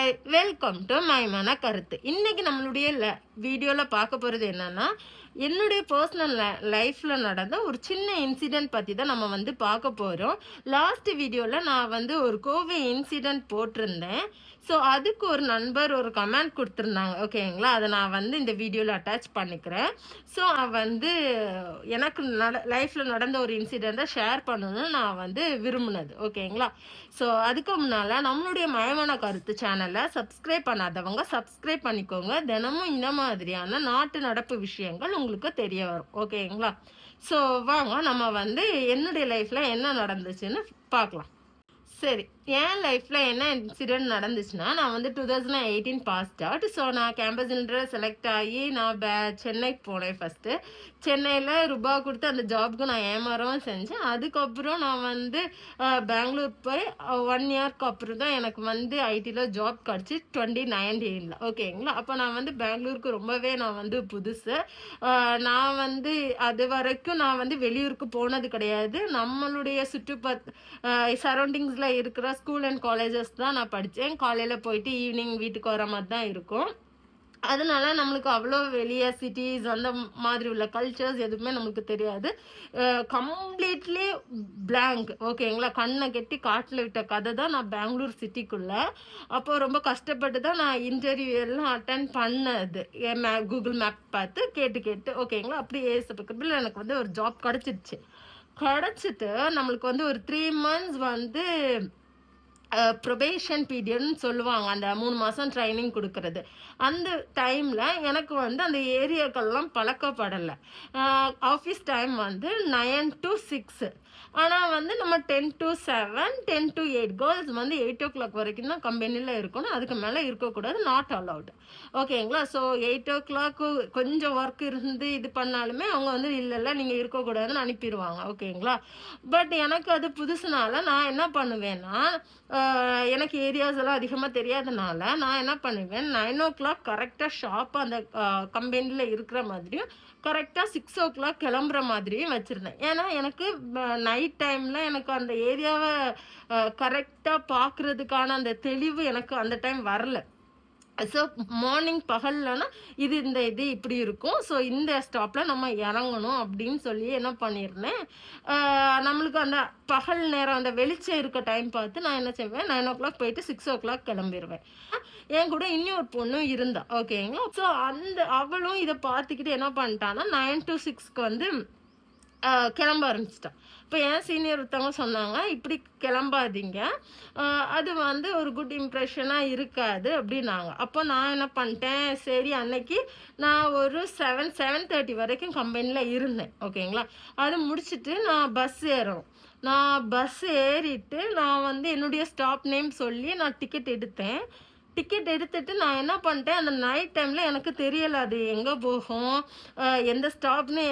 Hi, welcome to மைமான கருத்து. இன்னைக்கு நம்மளுடைய வீடியோவில் பார்க்க போகிறது என்னன்னா, என்னுடைய பர்சனல் லைஃப்பில் நடந்த ஒரு சின்ன இன்சிடெண்ட் பற்றி தான் நம்ம பார்க்க போகிறோம். லாஸ்ட் வீடியோவில் நான் ஒரு கோவை இன்சிடெண்ட் போட்டிருந்தேன். ஸோ அதுக்கு ஒரு நண்பர் ஒரு கமெண்ட் கொடுத்துருந்தாங்க, ஓகேங்களா? அதை நான் இந்த வீடியோவில் அட்டாச் பண்ணிக்கிறேன். ஸோ எனக்கு லைஃப்பில் நடந்த ஒரு இன்சிடெண்ட்டை ஷேர் பண்ணணும்னு நான் விரும்பினது, ஓகேங்களா? ஸோ அதுக்கு முன்னால் நம்மளுடைய மயமான கருத்து சேனலை சப்ஸ்கிரைப் பண்ணாதவங்க சப்ஸ்கிரைப் பண்ணிக்கோங்க. தினமும் இந்த மாதிரியான நாட்டு நடப்பு விஷயங்கள் உங்களுக்கு தெரிய வரும், ஓகேங்களா? ஸோ வாங்க நம்ம என்னுடைய லைஃப்பில் என்ன நடந்துச்சுன்னு பார்க்கலாம். சரி, என் லைஃப்பில் என்ன இன்சிடெண்ட் நடந்துச்சுன்னா, நான் 2018 பாஸ்ட் அவுட். ஸோ நான் கேம்பஸ் இன்டர்வியூ செலக்ட் ஆகி நான் சென்னைக்கு போனேன். ஃபஸ்ட்டு சென்னையில் ரூபா கொடுத்து அந்த ஜாப்க்கு நான் ஏமாறவும் செஞ்சேன். அதுக்கப்புறம் நான் பெங்களூர் போய் 1 இயர்க்கு அப்புறம் தான் எனக்கு ஐடியில் ஜாப் கிடச்சி 2019, ஓகேங்களா? அப்போ நான் பெங்களூருக்கு ரொம்பவே நான் புதுசு. நான் அது வரைக்கும் நான் வெளியூருக்கு போனது கிடையாது. நம்மளுடைய சரௌண்டிங்ஸில் இருக்கிற ஸ்கூல் அண்ட் காலேஜஸ் தான் நான் படித்தேன். காலையில் போயிட்டு ஈவினிங் வீட்டுக்கு வர மாதிரி தான் இருக்கும். அதனால நம்மளுக்கு அவ்வளோ வெளியே சிட்டிஸ் அந்த மாதிரி உள்ள கல்ச்சர்ஸ் எதுவுமே நம்மளுக்கு தெரியாது. கம்ப்ளீட்லி பிளாங்க், ஓகேங்களா? கண்ணை கெட்டி காட்டில் விட்ட கதை தான் நான் பெங்களூர் சிட்டிக்குள்ளே. அப்போது ரொம்ப கஷ்டப்பட்டு தான் நான் இன்டர்வியூ எல்லாம் அட்டன் பண்ணது. கூகுள் மேப் பார்த்து கேட்டு ஓகேங்களா? அப்படி ஏசப்பக்கத்தில் எனக்கு ஒரு ஜாப் கிடச்சிருச்சு. கிடச்சிட்டு நம்மளுக்கு ஒரு 3 months ப்ரொபேஷன் பீரியட்னு சொல்லுவாங்க. அந்த 3 மாதம் ட்ரைனிங் கொடுக்கறது. அந்த டைமில் எனக்கு அந்த ஏரியாக்கள்லாம் பழக்கப்படலை. Office time 9 to 6. ஆனால் நம்ம 10 to 7, 10 to 8 கேர்ள்ஸ் 8 o'clock வரைக்கும் தான் கம்பெனியில் இருக்கணும். அதுக்கு மேலே இருக்கக்கூடாது, நாட் அலவுட், ஓகேங்களா? ஸோ 8 o'clock கொஞ்சம் ஒர்க் இருந்து இது பண்ணாலுமே அவங்க இல்லை நீங்கள் இருக்கக்கூடாதுன்னு அனுப்பிடுவாங்க, ஓகேங்களா? பட் எனக்கு அது புதுசுனால நான் என்ன பண்ணுவேன்னா, எனக்கு ஏரியாஸ் எல்லாம் அதிகமாக தெரியாதனால நான் என்ன பண்ணுவேன், 9 o'clock கரெக்டாக ஷாப்பாக அந்த கம்பெனியில் இருக்கிற மாதிரியும் கரெக்டாக 6 o'clock கிளம்புற மாதிரியும் வச்சுருந்தேன். ஏன்னா எனக்கு நைட் டைமில் எனக்கு அந்த ஏரியாவை கரெக்டாக பார்க்குறதுக்கான அந்த தெளிவு எனக்கு அந்த டைம் வரல. ஸோ மார்னிங் பகல்லனா இது இப்படி இருக்கும். ஸோ இந்த ஸ்டாப்பில் நம்ம இறங்கணும் அப்படின்னு சொல்லி என்ன பண்ணியிருந்தேன், நம்மளுக்கு அந்த பகல் நேரம் அந்த வெளிச்சம் இருக்க டைம் பார்த்து நான் என்ன செய்வேன், 9 o'clock போயிட்டு 6 o'clock கிளம்பிடுவேன். என் கூட இன்னொரு பொண்ணும் இருந்தா, ஓகேங்களா? ஸோ அவளும் இதை பார்த்துக்கிட்டு என்ன பண்ணிட்டான்னா 9 to 6க்கு கிளம்ப ஆரம்பிச்சிட்டான். இப்போ என் சீனியர் ஒருத்தவங்க சொன்னாங்க, இப்படி கிளம்பாதீங்க, அது ஒரு குட் இம்ப்ரெஷனாக இருக்காது அப்படின்னாங்க. அப்போ நான் என்ன பண்ணிட்டேன், சரி அன்னைக்கு நான் ஒரு 7:30 வரைக்கும் கம்பெனியில் இருந்தேன், ஓகேங்களா? அது முடிச்சுட்டு நான் பஸ் ஏறணும். நான் பஸ் ஏறிட்டு நான் என்னுடைய ஸ்டாப் நேம் சொல்லி நான் டிக்கெட் எடுத்தேன். டிக்கெட் எடுத்துட்டு நான் என்ன பண்ணிட்டேன், அந்த நைட் டைமில் எனக்கு தெரியலை அது எங்கே போகும், எந்த ஸ்டாப்னு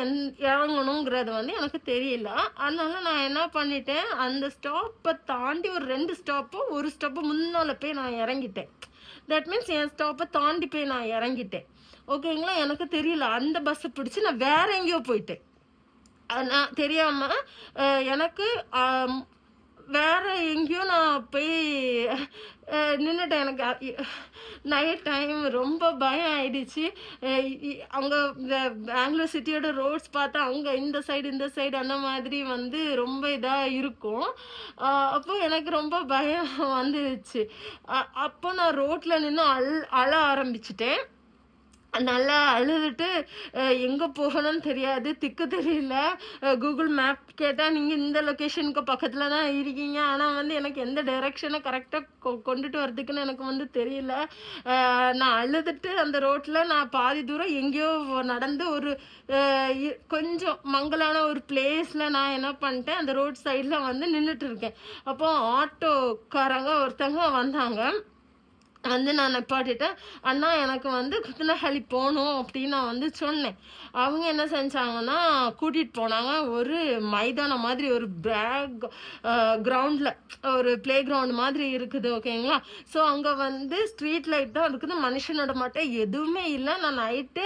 இறங்கணுங்கிறது எனக்கு தெரியல. அதனால நான் என்ன பண்ணிட்டேன், அந்த ஸ்டாப்பை தாண்டி ஒரு 2 ஸ்டாப்போ 1 ஸ்டாப்போ முன்னால் போய் நான் இறங்கிட்டேன். தட் மீன்ஸ் என் ஸ்டாப்பை தாண்டி போய் நான் இறங்கிட்டேன், ஓகேங்களா? எனக்கு தெரியல. அந்த பஸ்ஸை பிடிச்சி நான் வேற எங்கேயோ போயிட்டேன். நான் தெரியாமல் எனக்கு வேற எங்கேயோ நான் போய் நின்றுட்டேன். எனக்கு நைட் டைம் ரொம்ப பயம் ஆயிடுச்சு. அங்கே இந்த பெங்களூர் சிட்டியோட ரோட்ஸ் பார்த்தா அங்கே இந்த சைடு அந்த மாதிரி ரொம்ப இதாக இருக்கும். அப்போ எனக்கு ரொம்ப பயம் வந்துடுச்சு. அப்போ நான் ரோட்டில் நின்று அழ ஆரம்பிச்சிட்டேன். நல்லா அழுதுட்டு எங்கே போகணும்னு தெரியாது, திக்கு தெரியல. கூகுள் மேப் கேட்டால் நீங்கள் இந்த லொக்கேஷனுக்கு பக்கத்தில் தான் இருக்கீங்க, ஆனால் எனக்கு எந்த டைரெக்ஷனை கரெக்டாக கொண்டுட்டு வரதுக்குன்னு எனக்கு தெரியல. நான் அழுதுட்டு அந்த ரோட்டில் நான் பாதி தூரம் எங்கேயோ நடந்து ஒரு கொஞ்சம் மங்கலான ஒரு பிளேஸில் நான் என்ன பண்ணிட்டேன், அந்த ரோட் சைடில் நின்றுட்டு இருக்கேன். அப்போ ஆட்டோக்காரங்க ஒருத்தவங்க வந்தாங்க. நான் நிப்பாட்டிட்டேன். அண்ணா எனக்கு குத்தனஹள்ளி போகணும் அப்படின்னு நான் சொன்னேன். அவங்க என்ன செஞ்சாங்கன்னா கூட்டிகிட்டு போனாங்க ஒரு மைதானம் மாதிரி, ஒரு கிரவுண்டில் ஒரு பிளே கிரவுண்ட் மாதிரி இருக்குது, ஓகேங்களா? ஸோ அங்கே ஸ்ட்ரீட் லைட் தான் இருக்குது, மனுஷனோட மட்டும் எதுவுமே இல்லை. நான் நைட்டு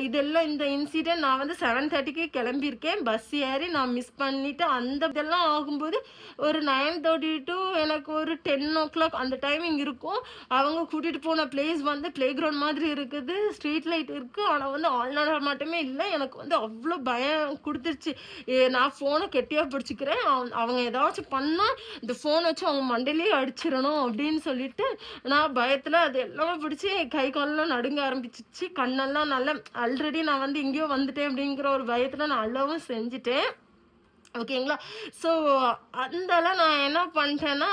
இதெல்லாம் இந்த இன்சிடென்ட் நான் 7:30க்கு கிளம்பியிருக்கேன். பஸ் ஏறி நான் மிஸ் பண்ணிவிட்டு அந்த இதெல்லாம் ஆகும்போது ஒரு 9:30 to எனக்கு ஒரு 10 o'clock அந்த டைமிங் இருக்கும். அவங்க கூட்டிகிட்டு போன பிளேஸ் வந்து பிளே கிரவுண்ட் மாதிரி இருக்குது, ஸ்ட்ரீட் லைட் இருக்குது. ஆனால் வந்து ஆள் மட்டுமே இல்லை. எனக்கு வந்து அவ்வளோ பயம் கொடுத்துருச்சு. நான் ஃபோனை கெட்டியாக பிடிச்சிக்கிறேன், அவங்க ஏதாச்சும் பண்ணால் இந்த ஃபோனை வச்சு அவங்க மண்டையிலேயே அடிச்சிடணும் அப்படின்னு சொல்லிட்டு நான் பயத்தில் அது எல்லாமே பிடிச்சி கை காலெல்லாம் நடுங்க ஆரம்பிச்சிச்சு. கண்ணெல்லாம் நல்லா ஆல்ரெடி நான் வந்து எங்கேயோ வந்துட்டேன் அப்படிங்கிற ஒரு பயத்தில் நான் அள்ளவும் செஞ்சுட்டேன். ஓகேங்களா. ஸோ அதெல்லாம் நான் என்ன பண்ணிட்டேன்னா,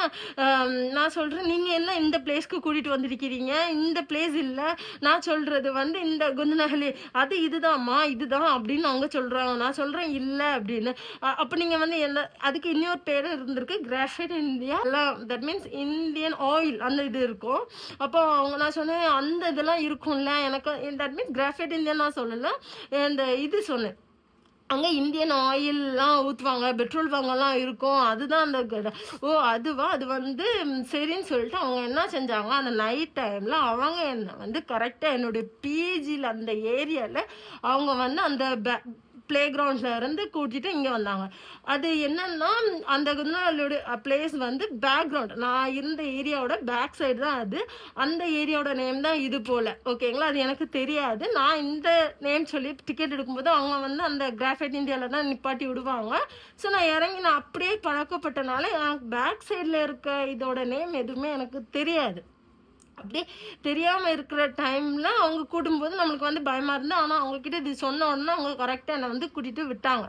நான் சொல்கிறேன், நீங்கள் என்ன இந்த பிளேஸ்க்கு கூட்டிகிட்டு வந்திருக்கிறீங்க, இந்த பிளேஸ் இல்லை, நான் சொல்கிறது வந்து இந்த குந்தநகலி அது இதுதான்மா இதுதான் அப்படின்னு அவங்க சொல்கிறாங்க. நான் சொல்கிறேன் இல்லை அப்படின்னு. அப்போ நீங்கள் வந்து என்ன அதுக்கு இன்னொரு பேர் இருந்திருக்கு, கிராஃபைட் இந்தியா எல்லாம், தட் மீன்ஸ் இந்தியன் ஆயில் அந்த இது இருக்கும். அப்போ அவங்க நான் சொன்னேன் அந்த இதெல்லாம் இருக்கும்ல எனக்கு, தட் மீன்ஸ் கிராஃபைட் இந்தியா நான் சொல்லலை, இந்த இது சொன்னேன், அங்கே இந்தியன் ஆயில்லாம் ஊற்றுவாங்க, பெட்ரோல் பங்கெல்லாம் இருக்கும், அதுதான் அந்த கடை. ஓ அதுவா, அது வந்து சரின்னு சொல்லிட்டு அவங்க என்ன செஞ்சாங்க, அந்த நைட் டைமில் அவங்க என்ன வந்து கரெக்டாக என்னுடைய பிஜியில் அந்த ஏரியாவில் அவங்க வந்து அந்த பிளே கிரவுண்டில் இருந்து கூட்டிகிட்டு இங்கே வந்தாங்க. அது என்னன்னா அந்த குந்தநகலியோட பிளேஸ் வந்து பேக்ரவுண்ட், நான் இருந்த ஏரியாவோட பேக் சைடு தான் அது. அந்த ஏரியாவோட நேம் தான் இது போல். ஓகேங்களா. அது எனக்கு தெரியாது. நான் இந்த நேம் சொல்லி டிக்கெட் எடுக்கும்போது அவங்க வந்து அந்த கிராஃபைட் இந்தியாவில் தான் நிப்பாட்டி விடுவாங்க. ஸோ நான் இறங்கி நான் அப்படியே பழக்கப்பட்டனால எனக்கு பேக் சைடில் இருக்க இதோட நேம் எதுவுமே எனக்கு தெரியாது. அப்படியே தெரியாமல் இருக்கிற டைமில் அவங்க கூடும்போது நம்மளுக்கு வந்து பயமாக இருந்தது. ஆனால் அவங்கக்கிட்ட இது சொன்ன உடனே அவங்க கரெக்டாக என்னை வந்து கூட்டிகிட்டு விட்டாங்க.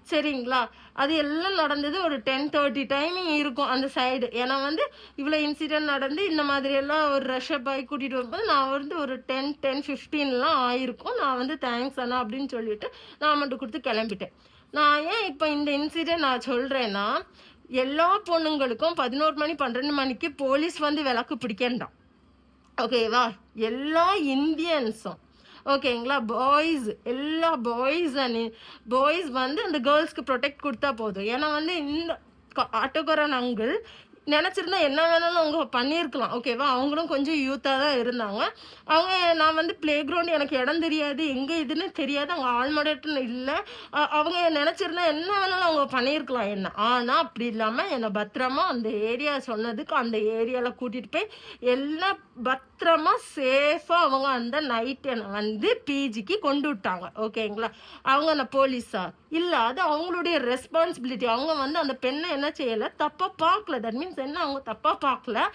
சரிங்களா. அது எல்லாம் நடந்தது ஒரு 10:30 டைமிங் இருக்கும் அந்த சைடு. ஏன்னா வந்து இவ்வளோ இன்சிடென்ட் நடந்து இந்த மாதிரியெல்லாம் ஒரு ரஷ்அப் ஆகி கூட்டிகிட்டு வரும்போது நான் வந்து ஒரு 10:15 ஆகிருக்கும். நான் வந்து தேங்க்ஸ் அண்ணா அப்படின்னு சொல்லிட்டு நான் அமௌண்ட்டு கொடுத்து கிளம்பிட்டேன். நான் ஏன் இப்போ இந்த இன்சிடென்ட் நான் சொல்கிறேன்னா, எல்லா பொண்ணுங்களுக்கும் 11 மணி 12 மணிக்கு போலீஸ் வந்து விளக்கு பிடிக்கண்டாம். ஓகேவா. எல்லா இந்தியன்ஸும் ஓகேங்களா, எல்லா பாய்ஸ் வந்து அந்த கேர்ள்ஸ்க்கு ப்ரொடெக்ட் கொடுத்தா போதும். ஏன்னா வந்து இந்த ஆட்டோக்காரன் அங்கிள் நினச்சிருந்தா என்ன வேணாலும் அவங்க பண்ணியிருக்கலாம். ஓகேவா. அவங்களும் கொஞ்சம் யூத்தாக தான் இருந்தாங்க. அவங்க நான் வந்து பிளே கிரவுண்ட் எனக்கு இடம் தெரியாது, எங்கே இதுன்னு தெரியாது, அவங்க ஆல்மடட்டுன்னு இல்லை. அவங்க நினச்சிருந்தா என்ன வேணாலும் அவங்க பண்ணியிருக்கலாம் என்ன. ஆனால் அப்படி இல்லாமல் என்னை பத்திரமா அந்த ஏரியா சொன்னதுக்கு அந்த ஏரியாவில் கூட்டிகிட்டு போய் எல்லாம் பத்திரமா சேஃபாக அவங்க அந்த நைட் என்னை வந்து பிஜிக்கு கொண்டு விட்டாங்க. ஓகேங்களா. அவங்க அந்த போலீஸா இல்லை, அது அவங்களுடைய ரெஸ்பான்சிபிலிட்டி. அவங்க வந்து அந்த பெண்ணை என்ன செய்யலை, தப்பாக பார்க்கல. தட் மீன்ஸ் என்ன, அவங்க தப்பாக பார்க்கல,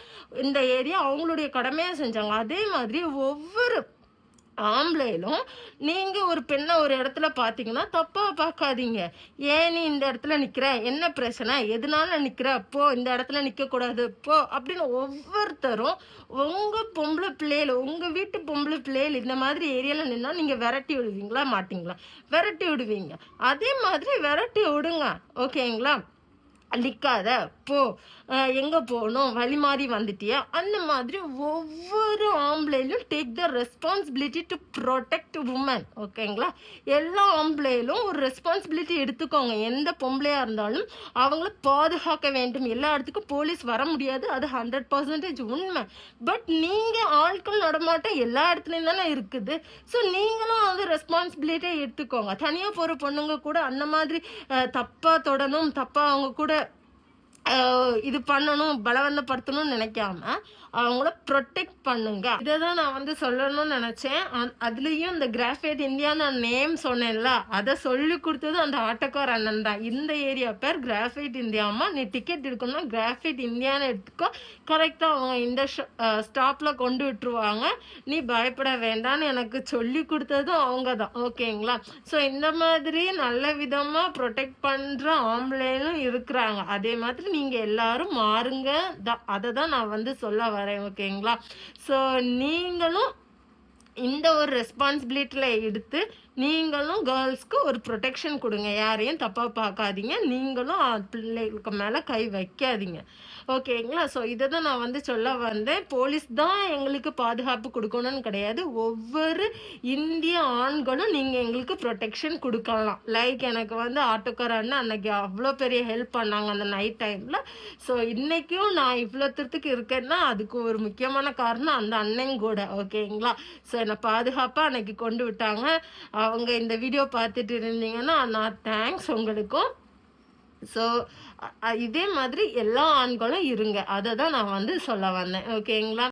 இந்த ஏரியா அவங்களுடைய கடமையை செஞ்சாங்க. அதே மாதிரி ஒவ்வொரு ஆம்பளையிலும் நீங்கள் ஒரு பெண்ணை ஒரு இடத்துல பார்த்தீங்கன்னா தப்பாக பார்க்காதீங்க. ஏன் நீ இந்த இடத்துல நிற்கிற, என்ன பிரச்சனை, எதனால நிற்கிற, போ இந்த இடத்துல நிற்கக்கூடாது போ அப்படின்னு ஒவ்வொருத்தரும் உங்கள் பொம்பளை பிள்ளைகள், உங்கள் வீட்டு பொம்பளை பிள்ளைகள் இந்த மாதிரி ஏரியாவில் நின்னா நீங்கள் விரட்டி விடுவீங்களா மாட்டிங்களா? விரட்டி விடுவீங்க. அதே மாதிரி விரட்டி விடுங்க. ஓகேங்களா. நிற்காத போ, எங்கே போகணும், வழி மாறி வந்துட்டியா, அந்த மாதிரி ஒவ்வொரு ஆம்பளையிலும் take the responsibility to protect woman. ஓகேங்களா. எல்லா ஆம்பளையிலும் ஒரு ரெஸ்பான்சிபிலிட்டி எடுத்துக்கோங்க. எந்த பொம்பளையாக இருந்தாலும் அவங்கள பாதுகாக்க வேண்டும். எல்லா இடத்துக்கும் போலீஸ் வர முடியாது, அது 100% உண்மை. பட் நீங்கள் ஆட்கள் நடமாட்டம் எல்லா இடத்துலையும் தானே இருக்குது. ஸோ நீங்களும் வந்து ரெஸ்பான்சிபிலிட்டியை எடுத்துக்கோங்க. தனியாக போகிற பொண்ணுங்க கூட அந்த மாதிரி தப்பாக தொடணும், தப்பாக அவங்க கூட இது பண்ணணும், பலவந்தப்படுத்தணும்னு நினைக்காம அவங்கள ப்ரொடெக்ட் பண்ணுங்க. இதை தான் நான் வந்து சொல்லணும்னு நினச்சேன். அதுலேயும் இந்த கிராஃபைட் இந்தியா நான் நேம் சொன்னேன்ல, அதை சொல்லி கொடுத்தது அந்த ஆட்டோக்கார் அண்ணன் தான். இந்த ஏரியா பேர் கிராஃபைட் இந்தியாமா, நீ டிக்கெட் எடுக்கணும்னா கிராஃபைட் இந்தியான்னு எடுத்துக்கோ, கரெக்டாக அவங்க இந்த ஸ்டாப்பில் கொண்டு விட்டுருவாங்க, நீ பயப்பட வேண்டாம்னு எனக்கு சொல்லி கொடுத்ததும் அவங்க தான். ஓகேங்களா. ஸோ இந்த மாதிரி நல்ல விதமாக ப்ரொடெக்ட் பண்ணுற ஆம்பளைங்களும் இருக்கிறாங்க. அதே மாதிரி நீங்கள் எல்லாரும் மாறுங்க, அதை தான் நான் வந்து சொல்ல வரேன். ஓகேங்களா. ஸோ நீங்களும் இந்த ஒரு ரெஸ்பான்சிபிலிட்டியில் எடுத்து நீங்களும் கேர்ள்ஸ்க்கு ஒரு ப்ரொடெக்ஷன் கொடுங்க. யாரையும் தப்பாக பார்க்காதீங்க, நீங்களும் பிள்ளைகளுக்கு மேலே கை வைக்காதீங்க. ஓகேங்களா. ஸோ இதை தான் நான் வந்து சொல்ல வந்தேன். போலீஸ் தான் எங்களுக்கு பாதுகாப்பு கொடுக்கணும்னு கிடையாது, ஒவ்வொரு இந்திய ஆண்களும் நீங்கள் எங்களுக்கு ப்ரொடெக்ஷன் கொடுக்கலாம். லைக் எனக்கு வந்து ஆட்டோக்காரன்னு அன்னைக்கு அவ்வளோ பெரிய ஹெல்ப் பண்ணாங்க அந்த நைட் டைமில். ஸோ இன்றைக்கும் நான் இவ்வளோ தூரத்துக்கு இருக்கேன்னா அதுக்கு ஒரு முக்கியமான காரணம் அந்த அண்ணன் கூட. ஓகேங்களா. ஸோ என்னை பாதுகாப்பாக அன்னைக்கு கொண்டு விட்டாங்க. அவங்க இந்த வீடியோ பார்த்துட்டு இருந்தீங்கன்னா நான் தேங்க்ஸ் உங்களுக்கும். ஸோ இதே மாதிரி எல்லா ஆண்களும் இருங்க, அதை தான் நான் வந்து சொல்ல வந்தேன். ஓகேங்களா.